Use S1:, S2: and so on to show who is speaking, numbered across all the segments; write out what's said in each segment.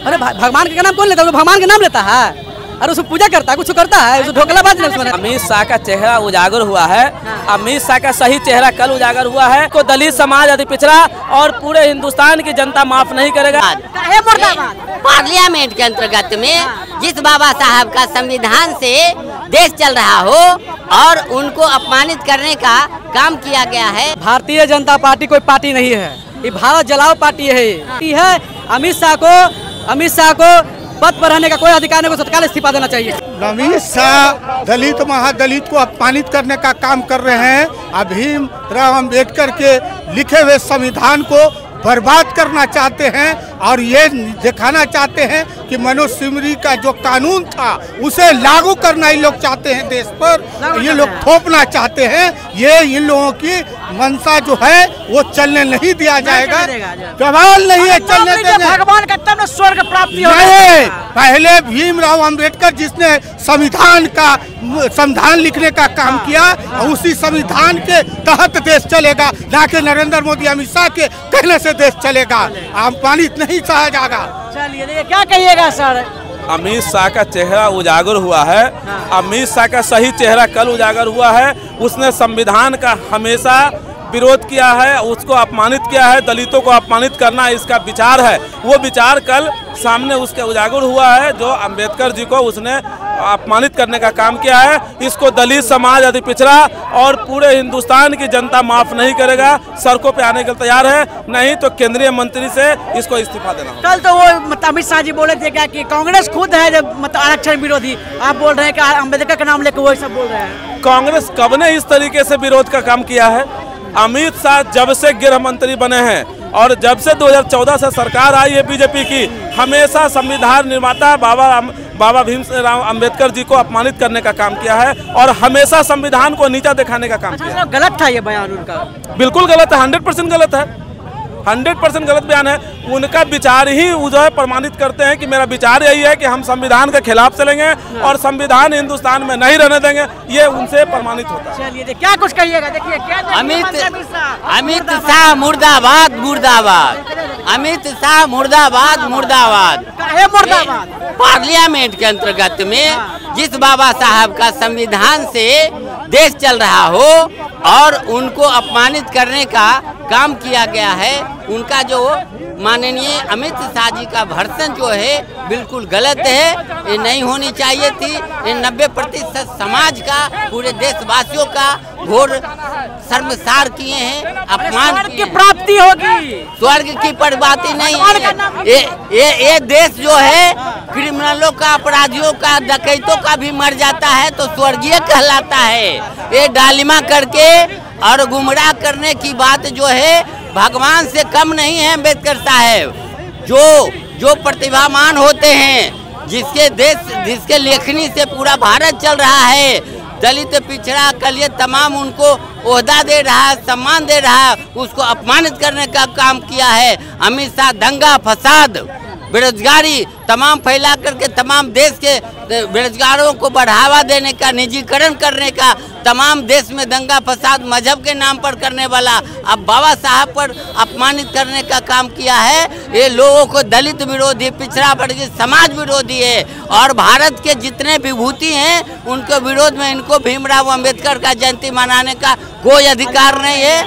S1: अरे भगवान का नाम कौन लेता है? भगवान का नाम लेता है, अरे उसको पूजा करता है, कुछ करता है, उसको ढोकलाबाज नहीं।
S2: अमित शाह का चेहरा उजागर हुआ है। अमित शाह का सही चेहरा कल उजागर हुआ है। को दलित समाज अति पिछड़ा और पूरे हिंदुस्तान की जनता माफ नहीं करेगा।
S3: पार्लियामेंट के अंतर्गत में जिस बाबा साहब का संविधान से देश चल रहा हो और उनको अपमानित करने का काम किया गया है।
S1: भारतीय जनता पार्टी कोई पार्टी नहीं है, ये भारत जलाओ पार्टी है। अमित शाह को पद पर रहने का कोई अधिकार नहीं, को तत्काल इस्तीफा देना चाहिए।
S4: अमित शाह दलित महादलित को अपमानित करने का काम कर रहे हैं। भीमराव अंबेडकर के लिखे हुए संविधान को बर्बाद करना चाहते हैं और ये दिखाना चाहते हैं कि मनुस्मृति का जो कानून था उसे लागू करना ये लोग चाहते हैं, देश पर ये लोग थोपना चाहते हैं। ये इन लोगों की मंशा जो है वो चलने नहीं दिया जाएगा, सवाल नहीं है चलने देंगे।
S1: भगवान का तब स्वर्ग प्राप्ति
S4: नहीं, पहले भीमराव अंबेडकर जिसने संविधान लिखने का काम किया, उसी संविधान के तहत देश चलेगा, ना कि नरेंद्र मोदी अमित शाह के कहने से देश चलेगा। अपमानित नहीं सहा जाएगा।
S1: चलिए देखिए क्या कहिएगा सर?
S2: अमित शाह का चेहरा उजागर हुआ है। अमित शाह का सही चेहरा कल उजागर हुआ है। उसने संविधान का हमेशा विरोध किया है, उसको अपमानित किया है। दलितों को अपमानित करना इसका विचार है। वो विचार कल सामने उसके उजागर हुआ है, जो अंबेडकर जी को उसने अपमानित करने का काम किया है। इसको दलित समाज अति पिछड़ा और पूरे हिंदुस्तान की जनता माफ नहीं करेगा। सड़कों पे आने के लिए तैयार है, नहीं तो केंद्रीय मंत्री से इसको इस्तीफा देना होगा।
S1: कल तो वो अमित शाह जी बोले थे क्या कि कांग्रेस खुद है जब आरक्षण विरोधी, आप बोल रहे हैं कि अंबेडकर का नाम लेकर वो सब बोल रहे हैं।
S2: कांग्रेस कब ने इस तरीके से विरोध का काम किया है? अमित शाह जब से गृह मंत्री बने हैं और जब से 2014 से सरकार आई है बीजेपी की, हमेशा संविधान निर्माता बाबा भीमराव अंबेडकर जी को अपमानित करने का काम किया है और हमेशा संविधान को नीचा दिखाने का काम किया है।
S1: गलत था ये बयान उनका,
S2: बिल्कुल गलत है, 100% गलत है, 100% गलत बयान है। उनका विचार ही जो है प्रमाणित करते हैं कि मेरा विचार यही है कि हम संविधान के खिलाफ चलेंगे और संविधान हिंदुस्तान में नहीं रहने देंगे, ये उनसे प्रमाणित होता है।
S1: चलिए क्या कुछ कहिएगा? देखिए क्या
S3: अमित शाह मुर्दाबाद मुर्दाबाद, अमित शाह मुर्दाबाद मुर्दाबाद। पार्लियामेंट के अंतर्गत में जिस बाबा साहब का संविधान से देश चल रहा हो और उनको अपमानित करने का काम किया गया है, उनका जो माननीय अमित शाह जी का भर्सन जो है बिल्कुल गलत है। ये नहीं होनी चाहिए थी। ये 90% समाज का, पूरे देशवासियों का घोर शर्मसार किए हैं, अपमान की
S1: प्राप्ति होगी।
S3: स्वर्ग की बर्बादी नहीं है। ये देश जो है क्रिमिनलों का, अपराधियों का, डकैतों का भी मर जाता है तो स्वर्गीय कहलाता है। ये डालिमा करके और गुमराह करने की बात जो है भगवान से कम नहीं है। अम्बेडकर साहब जो प्रतिभावान होते हैं, जिसके लेखनी से पूरा भारत चल रहा है, दलित पिछड़ा कलिए तमाम उनको ओहदा दे रहा है, सम्मान दे रहा है, उसको अपमानित करने का काम किया है। अमित शाह दंगा फसाद बेरोजगारी तमाम फैला करके तमाम देश के बेरोजगारों को बढ़ावा देने का, निजीकरण करने का, तमाम देश में दंगा फसाद मजहब के नाम पर करने वाला अब बाबा साहब पर अपमानित करने का काम किया है। ये लोगों को दलित विरोधी, पिछड़ा वर्ग समाज विरोधी है और भारत के जितने विभूति हैं उनके विरोध में इनको भीमराव अंबेडकर का जयंती मनाने का कोई अधिकार नहीं है।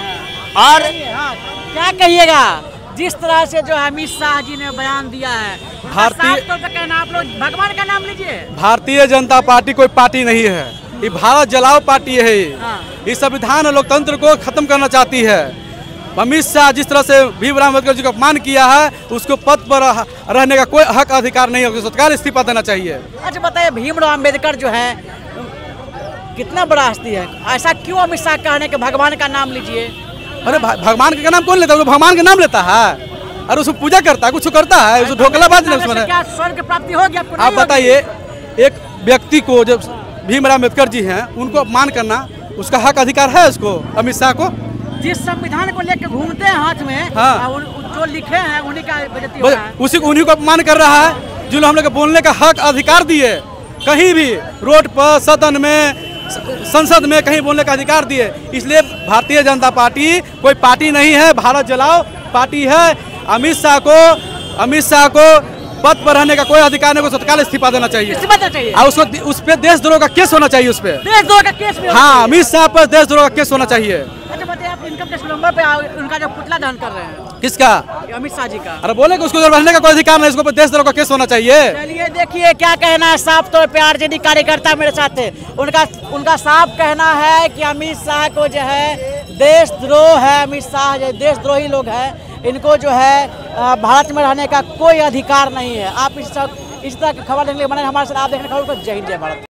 S3: और
S1: क्या कहिएगा जिस तरह से जो अमित शाह जी ने बयान दिया है? आप लोग भगवान का नाम लीजिए। भारतीय जनता पार्टी कोई पार्टी नहीं है, ये भारत जलाओ पार्टी है। ये संविधान और लोकतंत्र को खत्म करना चाहती है। अमित शाह जिस तरह से भीमराव अम्बेडकर जी को अपमान किया है, उसको पद पर रहने का कोई हक अधिकार नहीं है, तत्काल इस्तीफा देना चाहिए। अच्छा बताइए, भीमराव अम्बेडकर जो है कितना बड़ा हस्ती है, ऐसा क्यों अमित शाह कहने के भगवान का नाम लीजिए? अरे भगवान का नाम कौन लेता है? भगवान का नाम लेता है, अरे उसको पूजा करता है, कुछ करता है, उसको ढोकलाबाज नहीं। उसमें क्या स्वर्ग प्राप्ति होगी आपको? आप बताइए, एक व्यक्ति को जब भीमराव अम्बेडकर जी हैं उनको अपमान करना, उसका हक अधिकार है उसको? अमित शाह को जिस संविधान को लेकर घूमते हैं हाथ में, हाँ, जो लिखे हैं उन्हीं का बेइज्जती हो रहा है, उन्हीं को अपमान कर रहा है। जो हम लोग बोलने का हक अधिकार दिए, कहीं भी रोड पर, सदन में, संसद में कहीं बोलने का अधिकार दिए। इसलिए भारतीय जनता पार्टी कोई पार्टी नहीं है, भारत जलाओ पार्टी है। अमित शाह को पद पर रहने का कोई अधिकार नहीं, उसको तत्काल इस्तीफा देना चाहिए। और उसको उस पर देशद्रोह का केस होना चाहिए, उस पर
S5: देशद्रोह का केस।
S1: हाँ, अमित शाह पर देशद्रोह का केस होना चाहिए।
S5: अच्छा बताइए, आप इनकम टैक्स नंबर पे उनका जो पुतला दहन कर रहे हैं,
S1: किसका?
S5: अमित शाह जी का।
S1: अरे बोले कि उसको रहने का कोई अधिकार नहीं, उसको देशद्रोह का केस होना चाहिए।
S5: चलिए देखिए क्या कहना है साफ तौर पे आरजेडी कार्यकर्ता मेरे साथ है, उनका साफ कहना है कि अमित शाह को जो है देशद्रोह है, अमित शाह जो देशद्रोही लोग हैं, इनको जो है भारत में रहने का कोई अधिकार नहीं है। आप इस तरह की खबर देखने के लिए बने हमारे साथ, आप देखने खबर को जय हिंद जय भारत।